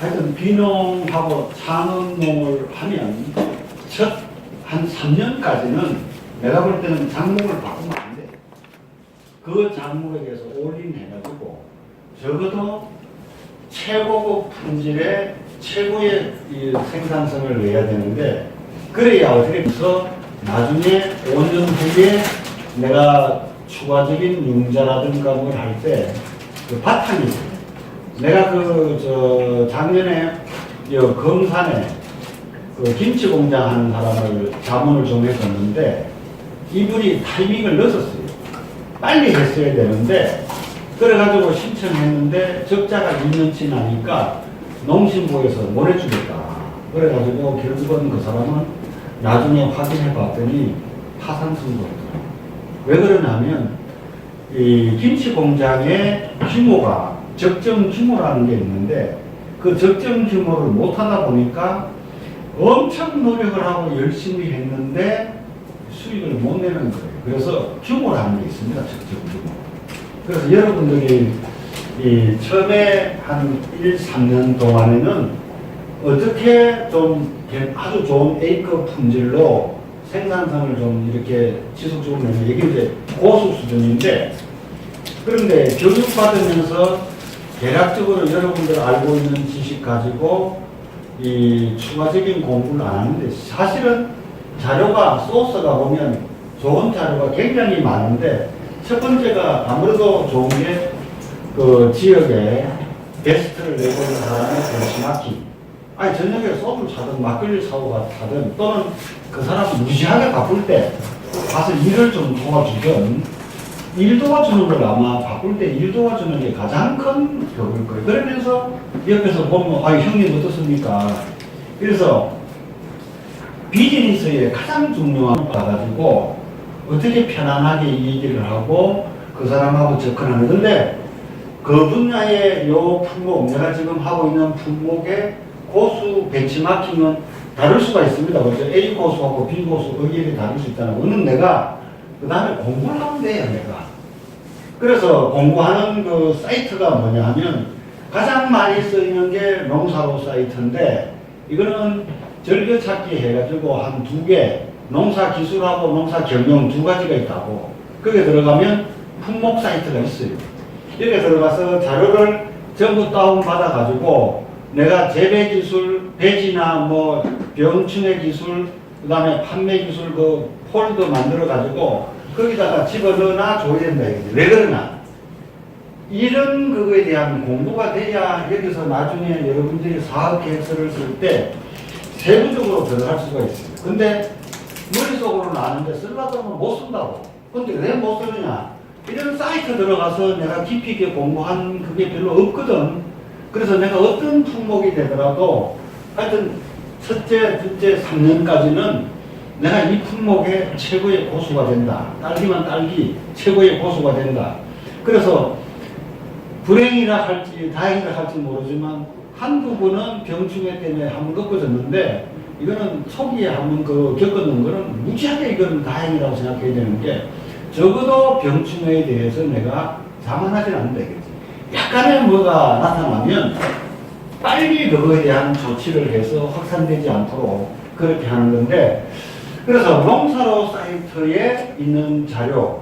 하여튼 비농하고 창업농을 하면 한 3년까지는 내가 볼 때는 작목을 바꾸면 안 돼. 그 작목에 대해서 올인해가지고 적어도 최고급 품질의 최고의 이 생산성을 내야 되는데, 그래야 어떻게 해서 나중에 5년 후에 내가 추가적인 융자라든가 뭘 할 때 그 바탕이 있어요. 내가 작년에 금산에 그 김치 공장 하는 사람을 자문을 좀 했었는데, 이분이 타이밍을 늦었어요. 빨리 했어야 되는데, 그래가지고 신청했는데 적자가 2년치 나니까 농심부에서 못 해주겠다. 그래가지고 결국은 그 사람은 나중에 확인해 봤더니 파산 선고했더라고요. 왜 그러냐면 이 김치 공장의 규모가 적정 규모라는 게 있는데, 그 적정 규모를 못하다 보니까 엄청 노력을 하고 열심히 했는데 수익을 못 내는 거예요. 그래서 규모라는 게 있습니다. 적정 규모. 그래서 여러분들이 이 처음에 한 1, 3년 동안에는 어떻게 좀 아주 좋은 A급 품질로 생산성을 좀 이렇게 지속적으로 내는, 이게 이제 고수 수준인데, 그런데 교육받으면서 대략적으로 여러분들 알고 있는 지식 가지고 이 추가적인 공부를 안 하는데, 사실은 자료가 소스가 보면 좋은 자료가 굉장히 많은데, 첫 번째가 아무래도 좋은 게 그 지역에 베스트를 내보는 사람의 벤치마킹. 아니 저녁에 소주를 사든 막걸리를 사고 가든, 또는 그 사람이 무시하게 바쁠 때 가서 일을 좀 도와주든, 일 도와주는 걸 아마 바쁠 때 일 도와주는 게 가장 큰 격일 거예요. 그러면서 옆에서 보면 아 형님 어떻습니까? 그래서 비즈니스의 가장 중요한 걸 가지고 어떻게 편안하게 얘기를 하고 그 사람하고 접근하는 건데, 그 분야의 요 품목, 내가 지금 하고 있는 품목의 고수 벤치마킹은 다를 수가 있습니다. 그렇죠? A 고수하고 B 고수 의견이 다를 수 있다는 거는 내가 그 다음에 공부를 하면 돼요, 내가. 그래서 공부하는 그 사이트가 뭐냐 하면, 가장 많이 쓰이는 게 농사로 사이트인데, 이거는 즐겨찾기 해가지고 한 2개, 농사 기술하고 농사 경영 2가지가 있다고. 거기에 들어가면 품목 사이트가 있어요. 여기에 들어가서 자료를 전부 다운받아가지고 내가 재배 기술, 배지나 뭐 병충해 기술, 그 다음에 판매 기술 그 폴더 만들어가지고 거기다가 집어넣어놔 줘야 된다. 왜 그러나? 이런 그거에 대한 공부가 돼야 여기서 나중에 여러분들이 사업 계획서를 쓸 때 세부적으로 들어갈 수가 있어요. 근데 머릿속으로는 아는데 쓰려고 하면 못 쓴다고. 근데 왜 못 쓰느냐? 이런 사이트 들어가서 내가 깊이 있게 공부한 그게 별로 없거든. 그래서 내가 어떤 품목이 되더라도 하여튼 첫째, 둘째, 3년까지는 내가 이 품목의 최고의 고수가 된다. 딸기만 딸기 최고의 고수가 된다. 그래서 불행이라 할지 다행이라 할지 모르지만 한두 번은 병충해 때문에 한번 꺾어졌는데, 이거는 초기에 한번 겪었는 거는 무지하게 이건 다행이라고 생각해야 되는 게, 적어도 병충해에 대해서 내가 자만하지 않는다 이거지. 약간의 뭐가 나타나면 빨리 그거에 대한 조치를 해서 확산되지 않도록 그렇게 하는 건데, 그래서 농사로 사이트에 있는 자료,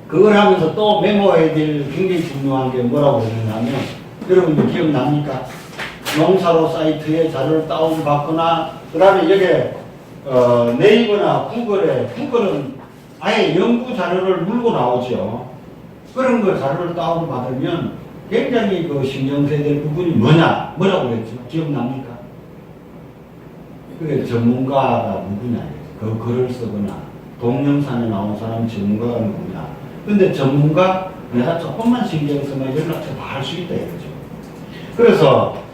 그걸 하면서 또 메모해야 될 굉장히 중요한 게 뭐라고 그러냐면, 여러분들 기억납니까? 농사로 사이트에 자료를 다운받거나, 그 다음에 여기에 네이버나 구글은 아예 연구 자료를 물고 나오죠. 그런 거 자료를 다운받으면 굉장히 그 신경 써야 될 부분이 뭐라고 그랬죠? 기억납니까? 그게 전문가가 누구냐, 그 글을 쓰거나 동영상에 나온 사람 전문가가 누구냐. 근데 전문가 내가 조금만 신경 쓰면 연락처 다 할 수 있다 이거죠. 그래서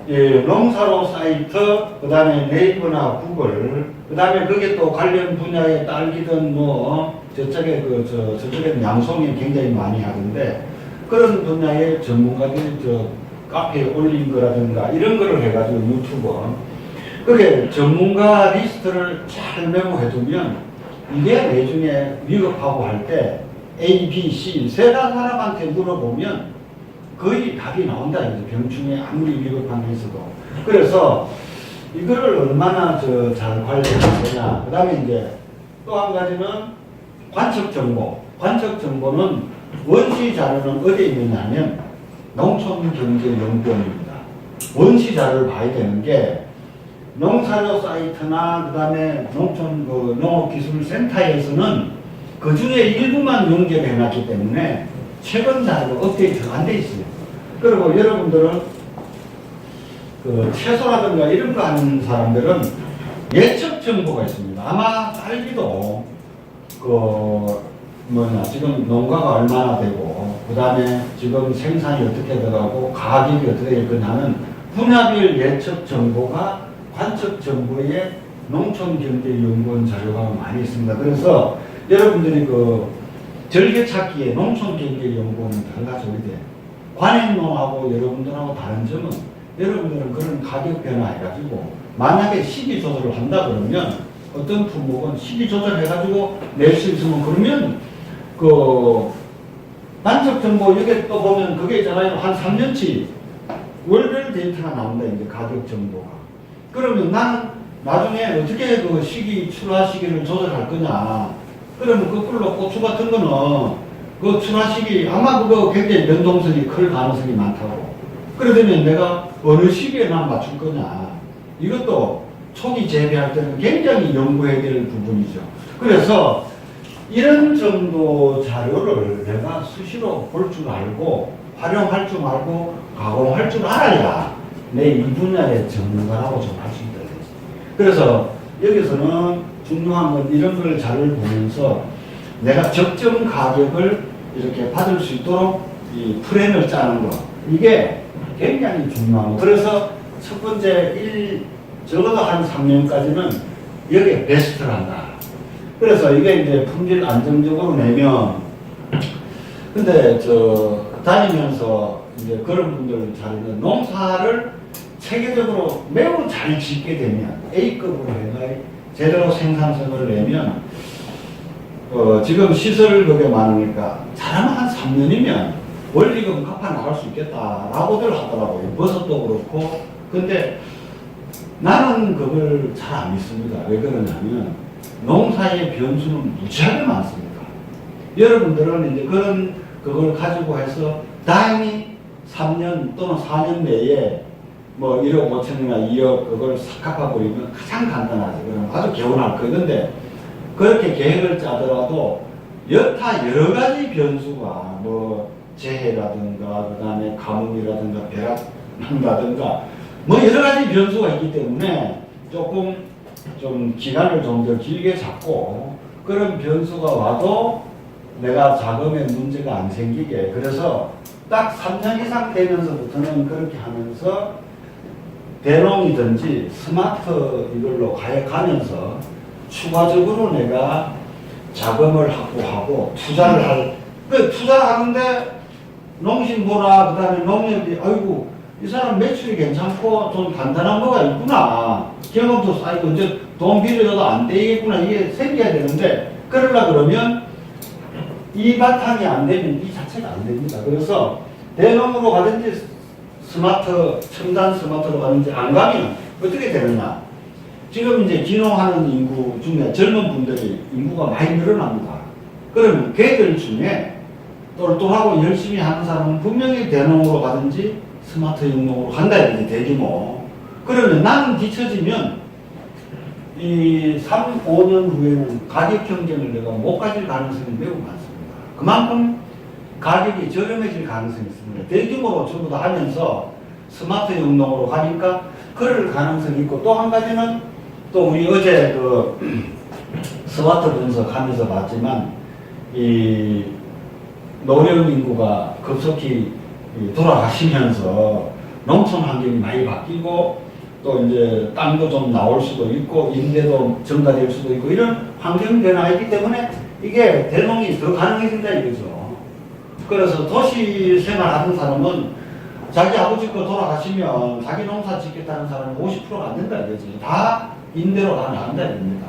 농사로 사이트, 그 다음에 네이버나 구글, 그 다음에 그게 또 관련 분야의 딸기든 저쪽에 저쪽에는 양송이 굉장히 많이 하던데, 그런 분야의 전문가들이 카페에 올린 거라든가 이런 거를 해가지고 유튜버, 그게 전문가 리스트를 잘 메모해 두면 이게 나중에 위급하고 할 때 A, B, C 세 사람한테 물어보면 거의 답이 나온다. 이제 병충해 아무리 위급한 게 있어도. 그래서 이거를 얼마나 잘 관리할 거냐. 그 다음에 이제 또 한 가지는 관측 정보. 관측 정보는 원시 자료는 어디에 있느냐면 농촌경제연구원입니다. 원시 자료를 봐야 되는 게 농사료 사이트나 그 다음에 농촌 농업기술센터에서는 그 중에 일부만 연결해 놨기 때문에 최근 자료가 업데이트가 안 돼 있어요. 그리고 여러분들은 그 채소라든가 이런 거 하는 사람들은 예측 정보가 있습니다. 아마 딸기도 지금 농가가 얼마나 되고 그 다음에 지금 생산이 어떻게 들어가고 가격이 어떻게 될 거냐는 분야별 예측 정보가 관측 정보에 농촌경제연구원 자료가 많이 있습니다. 그래서 여러분들이 그 절개찾기에 농촌경제연구원은 달라져야 돼. 관행농하고 여러분들하고 다른 점은 여러분들은 그런 가격 변화 해가지고 만약에 시기 조절을 한다 그러면 어떤 품목은 시기 조절해가지고 낼 수 있으면 그러면 그 관측 정보 여기 또 보면 그게 있잖아요. 한 3년치 월별 데이터가 나온다. 이제 가격 정보가. 그러면 나는 나중에 어떻게 그 출하 시기를 조절할 거냐. 그러면 거꾸로 고추 같은 거는 그 출하 시기 아마 그거 굉장히 변동성이 클 가능성이 많다고. 그러면 내가 어느 시기에 난 맞출 거냐. 이것도 초기 재배할 때는 굉장히 연구해야 될 부분이죠. 그래서 이런 정도 자료를 내가 수시로 볼 줄 알고 활용할 줄 알고 가공할 줄 알아야 내 이 분야의 전문가라고 좀 할 수 있다. 그래서 여기서는 중요한 건 이런 걸 자료를 보면서 내가 적정 가격을 이렇게 받을 수 있도록 이 플랜을 짜는 거. 이게 굉장히 중요하고. 그래서 첫 번째 적어도 한 3년까지는 여기에 베스트를 한다. 그래서 이게 이제 품질 안정적으로 내면, 근데 다니면서 이제 그런 분들 자리는 농사를 체계적으로 매우 잘 짓게 되면 A급으로 해가 제대로 생산성을 내면 지금 시설 그게 많으니까 잘하면 한 3년이면 원리금 갚아 나갈 수 있겠다라고들 하더라고요. 버섯도 그렇고. 근데 나는 그걸 잘 안 믿습니다. 왜 그러냐면 농사의 변수는 무지하게 많습니다. 여러분들은 이제 그걸 가지고 해서 다행히 3년 또는 4년 내에 뭐 1억 5천이나 2억 그걸 싹 갚아버리면 가장 간단하죠. 그럼 아주 개운할 거예요. 근데 그렇게 계획을 짜더라도 여타 여러 가지 변수가 뭐 재해라든가 그 다음에 가뭄이라든가 벼락난다든가 뭐 여러 가지 변수가 있기 때문에 조금 좀 기간을 좀 더 길게 잡고 그런 변수가 와도 내가 자금에 문제가 안 생기게 그래서 딱 3년 이상 되면서부터는 그렇게 하면서 대농이든지 스마트 이걸로 가면서 추가적으로 내가 자금을 확보하고 투자를 투자하는데 농신보나 그 다음에 농협이 아이고 이 사람 매출이 괜찮고 좀 간단한 거가 있구나 경험도 쌓이고 이제 돈 빌려줘도 안 되겠구나 이게 생겨야 되는데 그러려 그러면 이 바탕이 안 되면 이 자체가 안 됩니다. 그래서 대농으로 가든지 첨단 스마트로 가든지 안 가면 어떻게 되느냐. 지금 이제 귀농하는 인구 중에 젊은 분들이 인구가 많이 늘어납니다. 그러면 걔들 중에 똘똘하고 열심히 하는 사람은 분명히 대농으로 가든지 스마트 영농으로 간다 이렇게 대규모. 그러면 나는 뒤처지면 이 3, 5년 후에는 가격 경쟁을 내가 못 가질 가능성이 매우 많습니다. 그만큼 가격이 저렴해질 가능성이 있습니다. 대규모로 전부 다 하면서 스마트 영농으로 가니까 그럴 가능성이 있고 또 한 가지는 또 우리 어제 그 스마트 분석하면서 봤지만 이 노령 인구가 급속히 돌아가시면서 농촌 환경이 많이 바뀌고 또 이제 땅도 좀 나올 수도 있고 임대도 증가될 수도 있고 이런 환경 변화이기 때문에 이게 대농이 더 가능해진다 이거죠. 그래서 도시 생활하는 사람은 자기 아버지 거 돌아가시면 자기 농사 짓겠다는 사람은 50%가 안 된다 이거지. 다 임대로 다 나간다 이겁니다.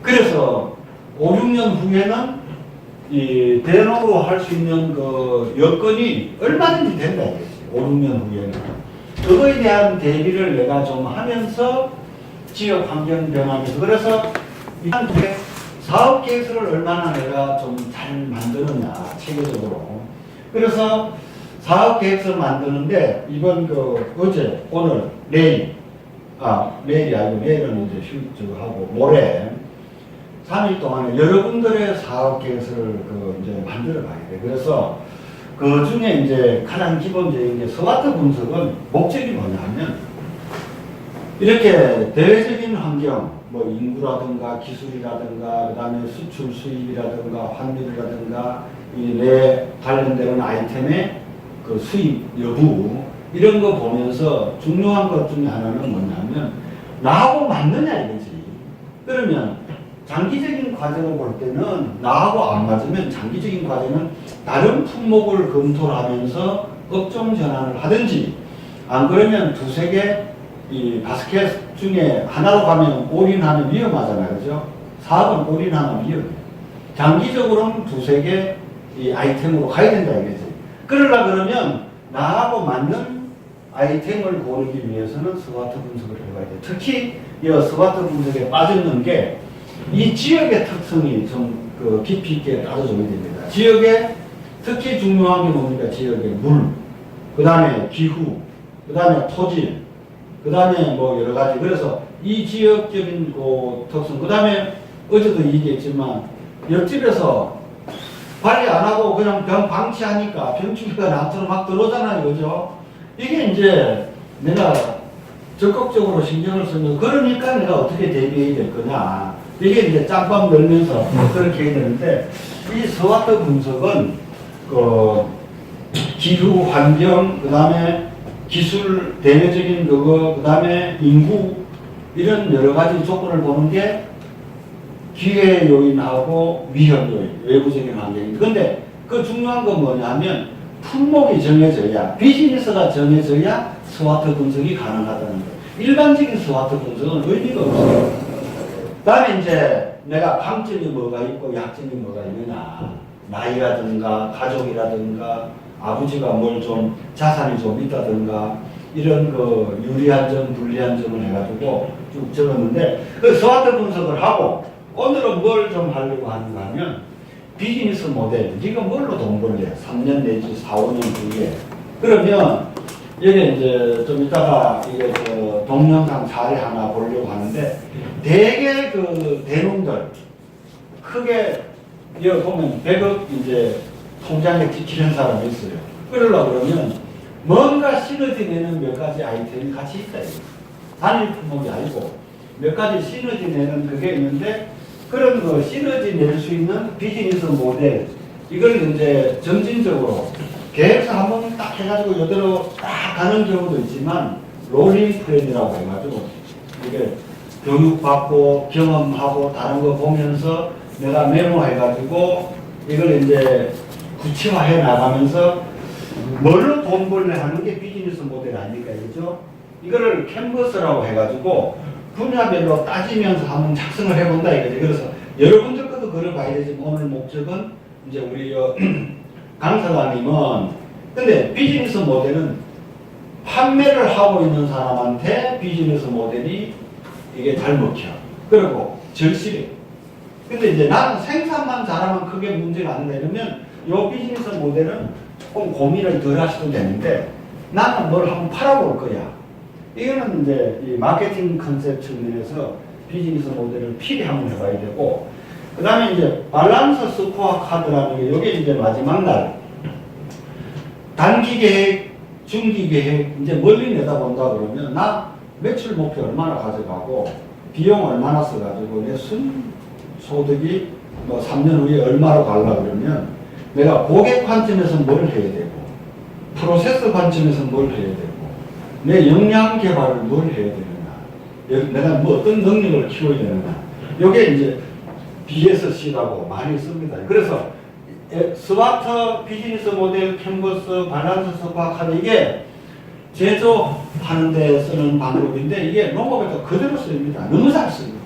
그래서 5, 6년 후에는 이 대놓고 할 수 있는 그 여건이 얼마든지 된다 이거지. 5, 6년 후에는. 그거에 대한 대비를 내가 좀 하면서 지역 환경 변화면서 그래서 이한테 사업 계획서를 얼마나 내가 좀 잘 만드느냐 체계적으로. 그래서 사업 계획서 만드는데 이번 그 어제 오늘 내일이 아니고 내일은 이제 휴직을 하고 모레 3일 동안에 여러분들의 사업 계획서를 그 이제 만들어 봐야 돼. 그래서 그 중에 이제 가장 기본적인 게 스와트 분석은 목적이 뭐냐면 이렇게 대외적인 환경, 뭐 인구라든가 기술이라든가 그다음에 수출 수입이라든가 환율이라든가 이 내 관련되는 아이템의 그 수입 여부 이런 거 보면서 중요한 것 중에 하나는 뭐냐면 나하고 맞느냐 이거지. 그러면 장기적인 과정을 볼 때는 나하고 안 맞으면 장기적인 과정은 다른 품목을 검토를 하면서 업종 전환을 하든지 안 그러면 두세 개 이 바스켓 중에 하나로 가면 올인하면 위험하잖아요. 그죠? 사업은 올인하면 위험해. 장기적으로는 두세 개 이 아이템으로 가야 된다 이거지. 그러려 그러면 나하고 맞는 아이템을 고르기 위해서는 스와트 분석을 해봐야 돼. 특히 이 스와트 분석에 빠지는 게 이 지역의 특성이 좀 그 깊이 있게 따져줘야 됩니다. 지역에 특히 중요한 게 뭡니까? 지역의 물, 그 다음에 기후, 그 다음에 토질, 그 다음에 뭐 여러 가지. 그래서 이 지역적인 그 특성, 그 다음에 어제도 얘기했지만 옆집에서 관리 안 하고 그냥 병 방치하니까 병충해가 나한테로 막 들어오잖아요. 그죠? 이게 이제 내가 적극적으로 신경을 쓰면 그러니까 내가 어떻게 대비해야 될 거냐. 이게 이제 짬밥 넣으면서 그렇게 해야 되는데 이 스와트 분석은 그 기후, 환경, 그 다음에 기술, 대외적인 그거, 그 다음에 인구 이런 여러 가지 조건을 보는 게 기회 요인하고 위험 요인, 외부적인 환경이. 근데 그 중요한 건 뭐냐면 품목이 정해져야 비즈니스가 정해져야 스와트 분석이 가능하다는 거예요. 일반적인 스와트 분석은 의미가 없어요. 그다음에 이제 내가 강점이 뭐가 있고 약점이 뭐가 있느냐, 나이라든가 가족이라든가 아버지가 뭘 좀 자산이 좀 있다든가 이런 그 유리한 점, 불리한 점을 해가지고 쭉 적었는데 그 스와트 분석을 하고 오늘은 뭘 좀 하려고 하는가 하면 비즈니스 모델, 네가 뭘로 돈 벌래? 3년 내지 4, 5년 뒤에. 그러면 여기 이제 좀 이따가 이게 그 동영상 사례 하나 보려고 하는데 대개 그 대놈들 크게 여기 보면 100억 이제 통장에 지키는 사람이 있어요. 그러려고 그러면 뭔가 시너지 내는 몇 가지 아이템이 같이 있다. 단일 품목이 아니고 몇 가지 시너지 내는 그게 있는데 그런 거 시너지 낼 수 있는 비즈니스 모델 이걸 이제 점진적으로 계획서 한번 딱 해가지고 이대로 딱 가는 경우도 있지만 롤링 플랜이라고 해가지고 이게 교육받고 경험하고 다른 거 보면서 내가 메모해가지고 이걸 이제 구체화해 나가면서 뭘로 돈 벌래 하는 게 비즈니스 모델 아닙니까? 그죠? 이거를 캔버스라고 해가지고 분야별로 따지면서 한번 작성을 해본다 이거지. 그래서 여러분들 것도 그려봐야 되지만 오늘 목적은 이제 우리 강사관님은 근데 비즈니스 모델은 판매를 하고 있는 사람한테 비즈니스 모델이 이게 잘 먹혀. 그리고 절실해. 근데 이제 나는 생산만 잘하면 크게 문제가 안 되려면 이 비즈니스 모델은 조금 고민을 덜 하셔도 되는데 나는 뭘 한번 팔아볼 거야. 이거는 이제 이 마케팅 컨셉 측면에서 비즈니스 모델을 필히 한번 해봐야 되고 그 다음에 이제 밸런스 스코어 카드라는 게 이게 이제 마지막 날 단기 계획, 중기 계획 이제 멀리 내다본다 그러면 나 매출 목표 얼마나 가져가고 비용 얼마나 써가지고 내 순소득이 뭐 3년 후에 얼마로 가려고 그러면 내가 고객 관점에서 뭘 해야 되고 프로세스 관점에서 뭘 해야 되고 내 역량 개발을 뭘 해야 되느냐 내가 뭐 어떤 능력을 키워야 되느냐 이게 이제 BSC라고 많이 씁니다. 그래서 스와트 비즈니스 모델 캔버스 밸런스 스코어 카드 이게 제조하는 데 쓰는 방법인데 이게 농업에도 그대로 씁니다. 너무 잘 씁니다.